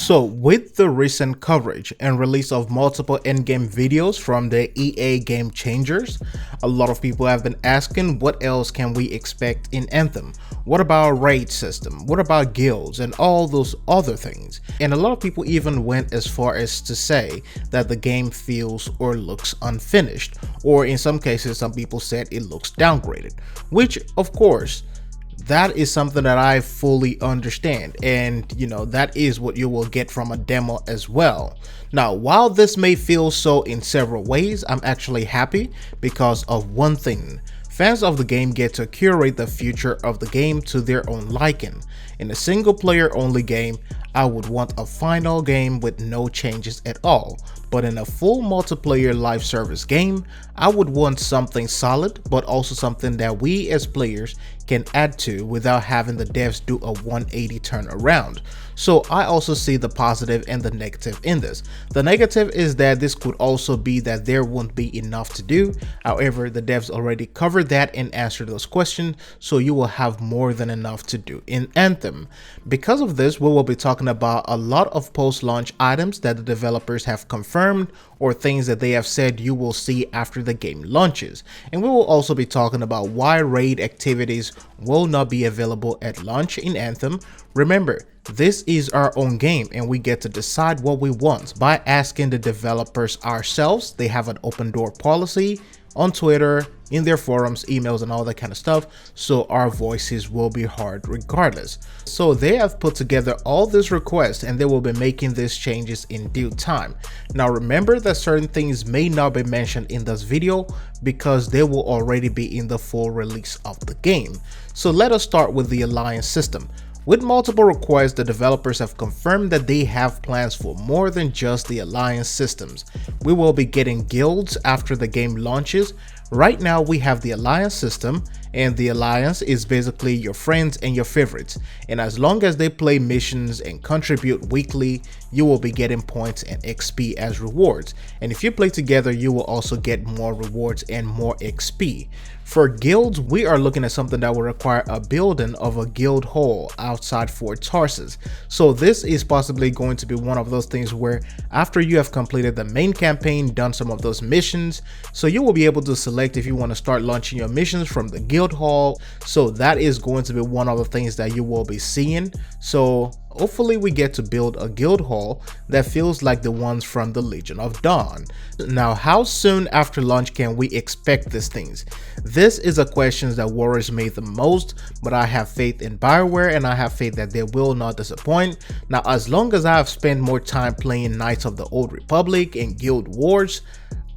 So with the recent coverage and release of multiple in-game videos from the EA Game Changers, a lot of people have been asking what else can we expect in Anthem? What about raid system? What about guilds and all those other things? And a lot of people even went as far as to say that the game feels or looks unfinished, or in some cases some people said it looks downgraded, which of course that is something that I fully understand, and that is what you will get from a demo as well. Now, while this may feel so in several ways, I'm actually happy because of one thing. Fans of the game get to curate the future of the game to their own liking. In a single player only game, I would want a final game with no changes at all, but in a full multiplayer live service game, I would want something solid, but also something that we as players can add to without having the devs do a 180 turnaround. So I also see the positive and the negative in this. The negative is that this could also be that there won't be enough to do. However, the devs already covered that and answered those questions, so you will have more than enough to do in Anthem. Because of this, we will be talking about a lot of post-launch items that the developers have confirmed or things that they have said you will see after the game launches. And we will also be talking about why raid activities will not be available at launch in Anthem. Remember, this is our own game and we get to decide what we want by asking the developers ourselves. They have an open door policy on Twitter, in their forums, emails, and all that kind of stuff, so our voices will be heard regardless. So they have put together all these requests and they will be making these changes in due time. Now remember that certain things may not be mentioned in this video because they will already be in the full release of the game. So let us start with the alliance system. With multiple requests, the developers have confirmed that they have plans for more than just the alliance systems. We will be getting guilds after the game launches. Right now we have the alliance system, and the alliance is basically your friends and your favorites, and as long as they play missions and contribute weekly, you will be getting points and XP as rewards, and if you play together you will also get more rewards and more XP. For guilds, we are looking at something that will require a building of a guild hall outside Fort Tarsus. So this is possibly going to be one of those things where after you have completed the main campaign, done some of those missions, so you will be able to select if you want to start launching your missions from the guild hall. So that is going to be one of the things that you will be seeing. So hopefully we get to build a guild hall that feels like the ones from the Legion of Dawn. Now, how soon after launch can we expect these things? This is a question that worries me the most, but I have faith in BioWare and I have faith that they will not disappoint. Now, as long as I have spent more time playing Knights of the Old Republic and Guild Wars,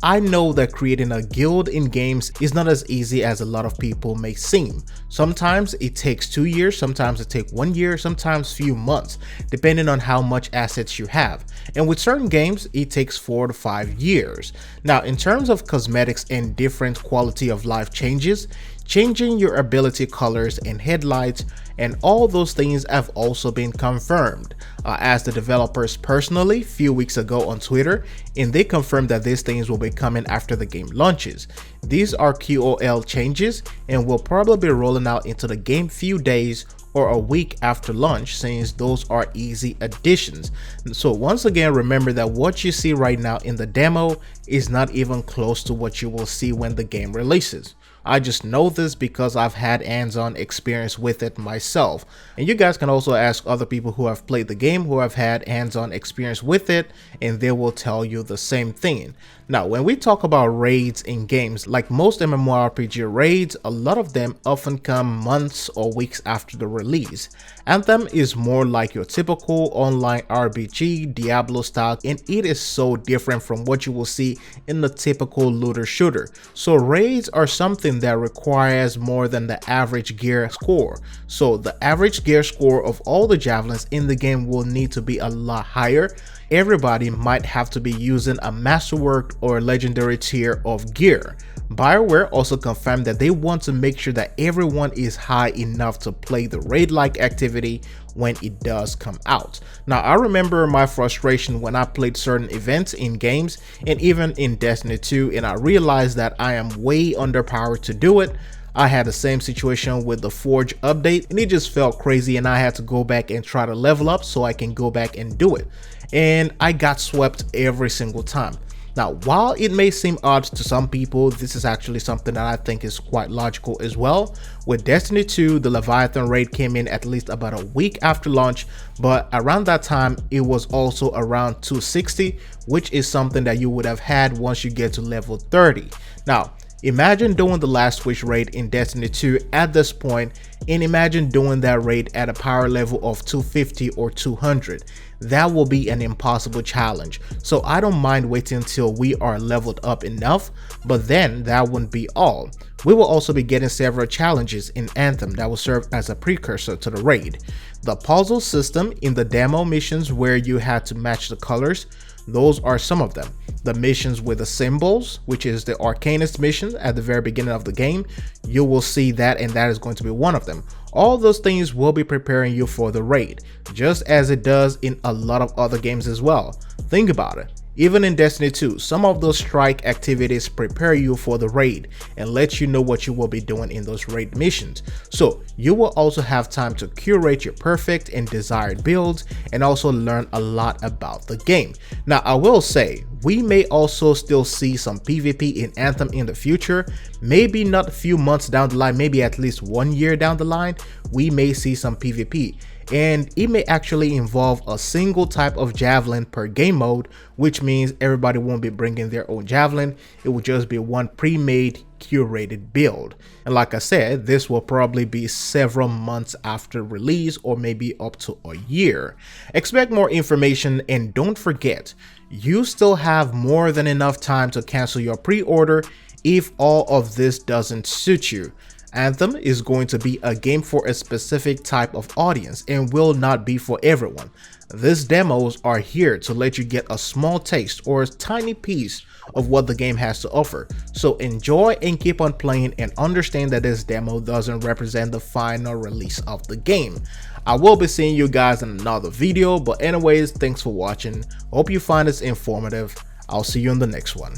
I know that creating a guild in games is not as easy as a lot of people may seem. Sometimes it takes 2 years, sometimes it takes 1 year, sometimes few months, depending on how much assets you have. And with certain games, it takes 4 to 5 years. Now, in terms of cosmetics and different quality of life changes, changing your ability colors and headlights and all those things have also been confirmed, as the developers personally few weeks ago on Twitter, and they confirmed that these things will be coming after the game launches. These are QOL changes and will probably be rolling out into the game few days or a week after launch, since those are easy additions. So once again, remember that what you see right now in the demo is not even close to what you will see when the game releases. I just know this because I've had hands-on experience with it myself, and you guys can also ask other people who have played the game who have had hands-on experience with it, and they will tell you the same thing. Now, when we talk about raids in games, like most MMORPG raids, a lot of them often come months or weeks after the release. Anthem is more like your typical online RPG, Diablo style, and it is so different from what you will see in the typical looter shooter. So raids are something that requires more than the average gear score. So the average gear score of all the javelins in the game will need to be a lot higher. Everybody might have to be using a masterwork or legendary tier of gear. BioWare also confirmed that they want to make sure that everyone is high enough to play the raid-like activity when it does come out. Now, I remember my frustration when I played certain events in games and even in Destiny 2, and I realized that I am way underpowered to do it. I had the same situation with the Forge update, and it just felt crazy, and I had to go back and try to level up so I can go back and do it. And I got swept every single time. Now, while it may seem odd to some people, this is actually something that I think is quite logical as well. With Destiny 2, the Leviathan raid came in at least about a week after launch, but around that time, it was also around 260, which is something that you would have had once you get to level 30. Now, imagine doing the last wish raid in Destiny 2 at this point, and imagine doing that raid at a power level of 250 or 200. That will be an impossible challenge. So I don't mind waiting until we are leveled up enough, but then that wouldn't be all. We will also be getting several challenges in Anthem that will serve as a precursor to the raid. The puzzle system in the demo missions where you had to match the colors, those are some of them. The missions with the symbols, which is the Arcanist mission at the very beginning of the game, you will see that, and that is going to be one of them. All those things will be preparing you for the raid, just as it does in a lot of other games as well. Think about it. Even in Destiny 2, some of those strike activities prepare you for the raid and let you know what you will be doing in those raid missions. So you will also have time to curate your perfect and desired builds and also learn a lot about the game. Now, I will say, we may also still see some PvP in Anthem in the future. Maybe not a few months down the line, maybe at least 1 year down the line, we may see some PvP. And it may actually involve a single type of javelin per game mode, which means everybody won't be bringing their own javelin. It will just be one pre-made curated build. And like I said, this will probably be several months after release, or maybe up to a year. Expect more information, and don't forget, you still have more than enough time to cancel your pre-order if all of this doesn't suit you. Anthem is going to be a game for a specific type of audience and will not be for everyone. These demos are here to let you get a small taste or a tiny piece of what the game has to offer. So enjoy and keep on playing, and understand that this demo doesn't represent the final release of the game. I will be seeing you guys in another video, but anyways, thanks for watching. Hope you find this informative. I'll see you in the next one.